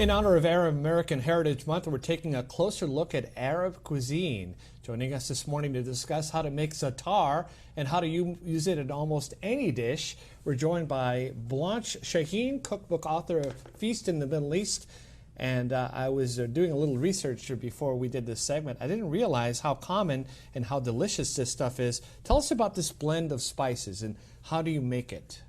In honor of Arab American Heritage Month, we're taking a closer look at Arab cuisine. Joining us this morning to discuss how to make za'atar and how to use it in almost any dish, we're joined by Blanche Shaheen, cookbook author of Feast in the Middle East. And I was doing a little research before we did this segment. I didn't realize how common and how delicious this stuff is. Tell us about this blend of spices and how do you make it?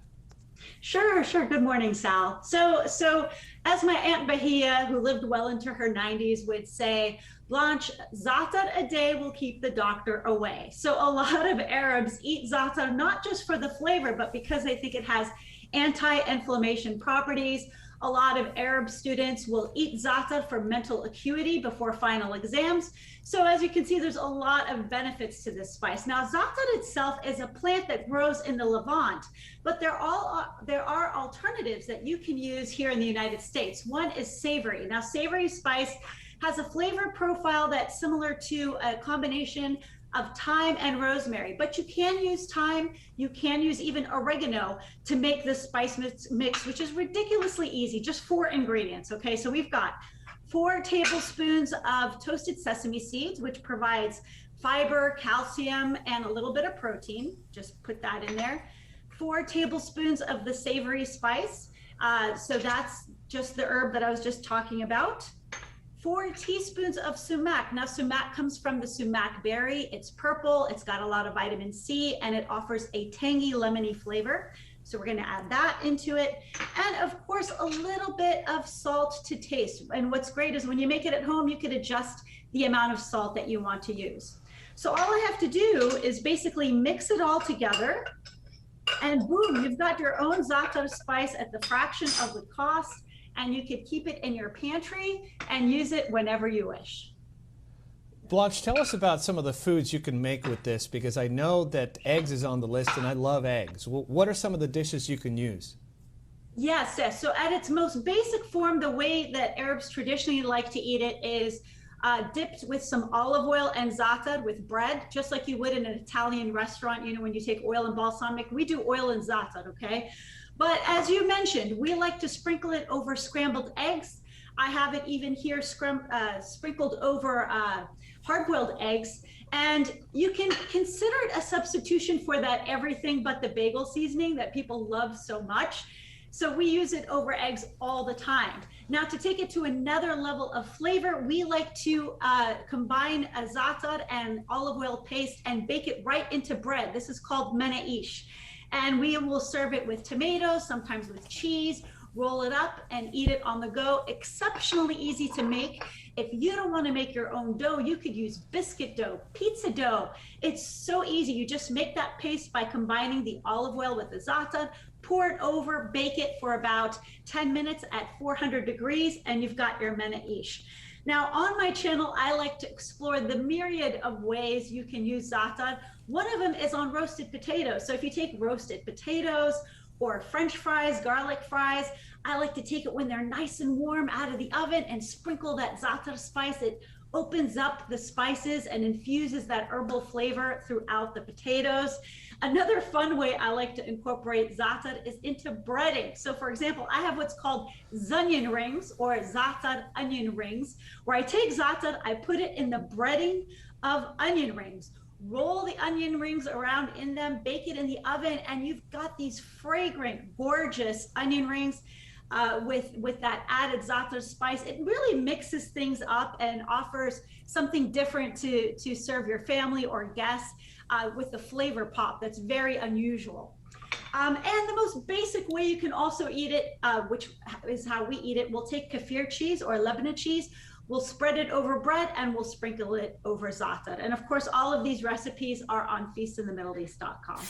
Sure. Good morning, Sal. So as my Aunt Bahia, who lived well into her 90s, would say, Blanche, za'atar a day will keep the doctor away. So a lot of Arabs eat za'atar not just for the flavor, but because they think it has anti-inflammation properties. A lot of Arab students will eat za'atar for mental acuity before final exams. So as you can see, there's a lot of benefits to this spice. Now, za'atar itself is a plant that grows in the Levant, but there are alternatives that you can use here in the United States. One is savory. Now, savory spice has a flavor profile that's similar to a combination of thyme and rosemary, but you can use thyme, you can use even oregano to make this spice mix, which is ridiculously easy, just 4 ingredients, okay? So we've got 4 tablespoons of toasted sesame seeds, which provides fiber, calcium, and a little bit of protein. Just put that in there. 4 tablespoons of the savory spice. So that's just the herb that I was just talking about. 4 teaspoons of sumac. Now, sumac comes from the sumac berry. It's purple, it's got a lot of vitamin C, and it offers a tangy, lemony flavor. So we're gonna add that into it. And of course, a little bit of salt to taste. And what's great is when you make it at home, you can adjust the amount of salt that you want to use. So all I have to do is basically mix it all together, and boom, you've got your own za'atar spice at the fraction of the cost. And you could keep it in your pantry and use it whenever you wish. Blanche, tell us about some of the foods you can make with this, because I know that eggs is on the list and I love eggs. What are some of the dishes you can use? Yes. So at its most basic form, the way that Arabs traditionally like to eat it is dipped with some olive oil and za'atar with bread, just like you would in an Italian restaurant. You know, when you take oil and balsamic, we do oil and za'atar, okay? But as you mentioned, we like to sprinkle it over scrambled eggs. I have it even here sprinkled over hard-boiled eggs. And you can consider it a substitution for that everything but the bagel seasoning that people love so much. So we use it over eggs all the time. Now, to take it to another level of flavor, we like to combine a za'atar and olive oil paste and bake it right into bread. This is called menaish. And we will serve it with tomatoes, sometimes with cheese, roll it up and eat it on the go. Exceptionally easy to make. If you don't want to make your own dough, you could use biscuit dough, pizza dough. It's so easy. You just make that paste by combining the olive oil with the za'atar, pour it over, bake it for about 10 minutes at 400 degrees, and you've got your menaish. Now, on my channel, I like to explore the myriad of ways you can use za'atar. One of them is on roasted potatoes. So if you take roasted potatoes or French fries, garlic fries, I like to take it when they're nice and warm out of the oven and sprinkle that za'atar spice. It opens up the spices and infuses that herbal flavor throughout the potatoes. Another fun way I like to incorporate za'atar is into breading. So for example, I have what's called ZONION rings or za'atar onion rings, where I take za'atar, I put it in the breading of onion rings, roll the onion rings around in them, bake it in the oven, and you've got these fragrant, gorgeous onion rings with that added za'atar spice. It really mixes things up and offers something different to serve your family or guests with the flavor pop that's very unusual. And the most basic way you can also eat it, which is how we eat it, we'll take kefir cheese or Lebanon cheese, we'll spread it over bread, and we'll sprinkle it over za'atar. And of course, all of these recipes are on feastinthemiddleeast.com.